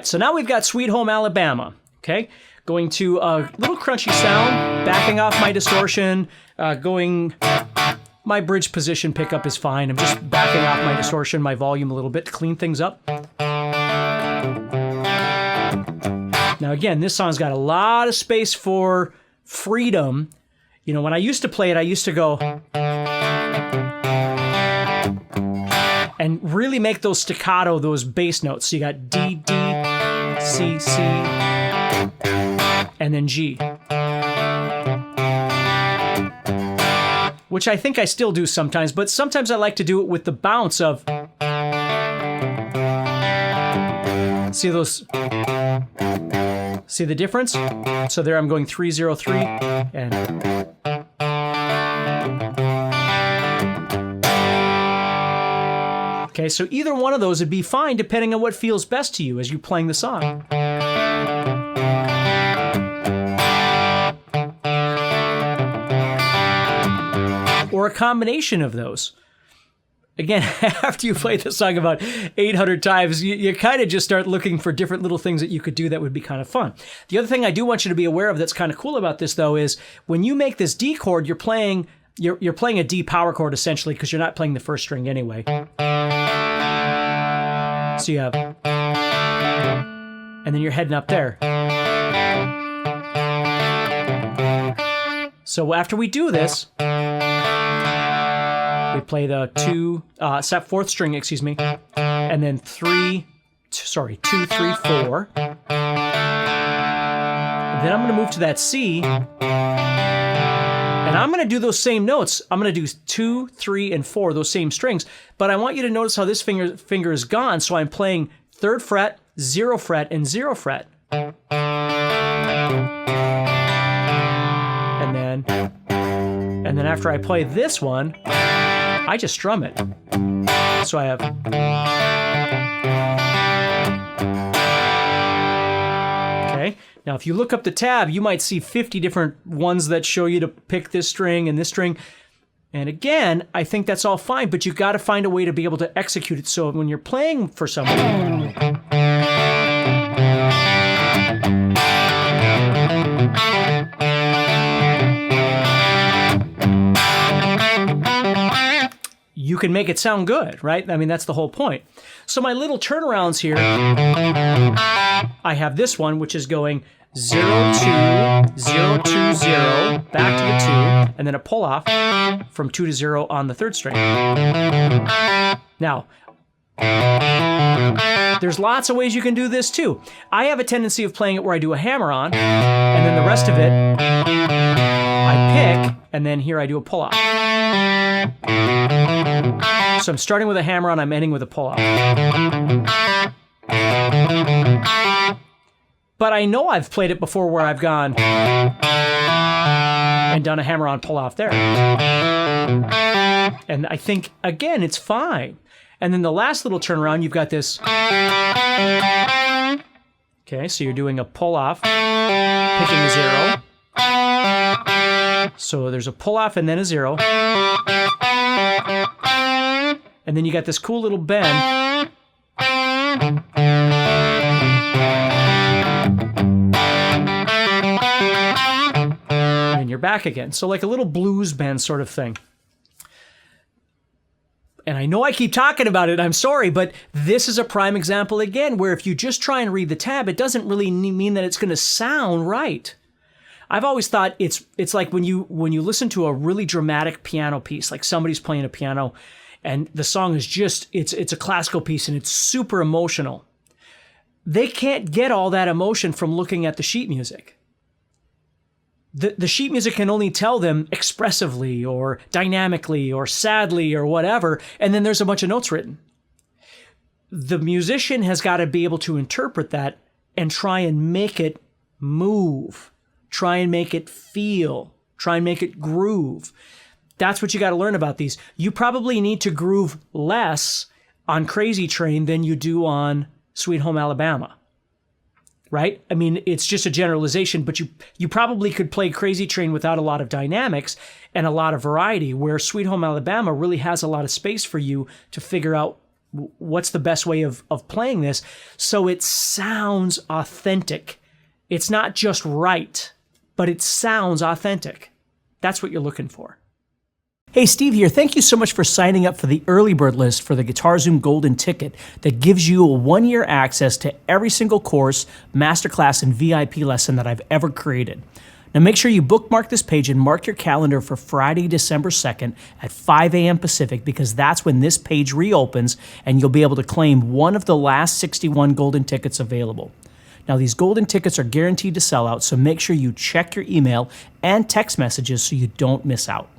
so now we've got Sweet Home Alabama, okay? Going to a little crunchy sound, backing off my distortion, my bridge position pickup is fine. I'm just backing off my distortion, my volume a little bit to clean things up. Now again, this song's got a lot of space for freedom. You know, when I used to play it, I used to go and really make those staccato, those bass notes. So you got D, D, C, C, and then G. Which I think I still do sometimes, but sometimes I like to do it with the bounce of... See those... See the difference? So there I'm going 3-0-3 and... Okay, so either one of those would be fine depending on what feels best to you as you're playing the song. Or a combination of those. Again, after you play the song about 800 times, you kind of just start looking for different little things that you could do that would be kind of fun. The other thing I do want you to be aware of that's kind of cool about this, though, is when you make this D chord, you're playing a D power chord, essentially, because you're not playing the first string anyway. So you have... And then you're heading up there. So after we do this... We play the fourth string, excuse me, and then 2, 3, 4. And then I'm going to move to that C, and I'm going to do those same notes. I'm going to do 2, 3, and 4, those same strings. But I want you to notice how this finger is gone. So I'm playing 3rd fret, 0 fret, and 0 fret. And then after I play this one, I just strum it. So I have... Okay, now if you look up the tab, you might see 50 different ones that show you to pick this string and this string. And again, I think that's all fine, but you got to find a way to be able to execute it so when you're playing for someone... you can make it sound good, right? I mean, that's the whole point. So my little turnarounds here, I have this one, which is going 0, 2, 0, 2, 0, back to the 2, and then a pull off from 2 to 0 on the 3rd string. Now, there's lots of ways you can do this too. I have a tendency of playing it where I do a hammer on, and then the rest of it, I pick, and then here I do a pull off. So I'm starting with a hammer on, I'm ending with a pull-off. But I know I've played it before where I've gone and done a hammer-on pull-off there. And I think, again, it's fine. And then the last little turnaround, you've got this. Okay, so you're doing a pull-off, picking a 0. So there's a pull-off and then a 0. And then you got this cool little bend. And you're back again. So like a little blues bend sort of thing. And I know I keep talking about it, I'm sorry, but this is a prime example again where if you just try and read the tab, it doesn't really mean that it's going to sound right. I've always thought it's like when you listen to a really dramatic piano piece, like somebody's playing a piano and the song is just, it's a classical piece and it's super emotional. They can't get all that emotion from looking at the sheet music. The sheet music can only tell them expressively or dynamically or sadly or whatever, and then there's a bunch of notes written. The musician has got to be able to interpret that and try and make it move. Try and make it feel. Try and make it groove. That's what you got to learn about these. You probably need to groove less on Crazy Train than you do on Sweet Home Alabama. Right? I mean, it's just a generalization, but you probably could play Crazy Train without a lot of dynamics and a lot of variety, where Sweet Home Alabama really has a lot of space for you to figure out what's the best way of playing this so it sounds authentic. It's not just right, but it sounds authentic. That's what you're looking for. Hey, Steve here. Thank you so much for signing up for the early bird list for the GuitarZoom Golden Ticket that gives you a 1-year access to every single course, masterclass, and VIP lesson that I've ever created. Now make sure you bookmark this page and mark your calendar for Friday, December 2nd at 5 a.m. Pacific, because that's when this page reopens and you'll be able to claim one of the last 61 golden tickets available. Now these golden tickets are guaranteed to sell out, so make sure you check your email and text messages so you don't miss out.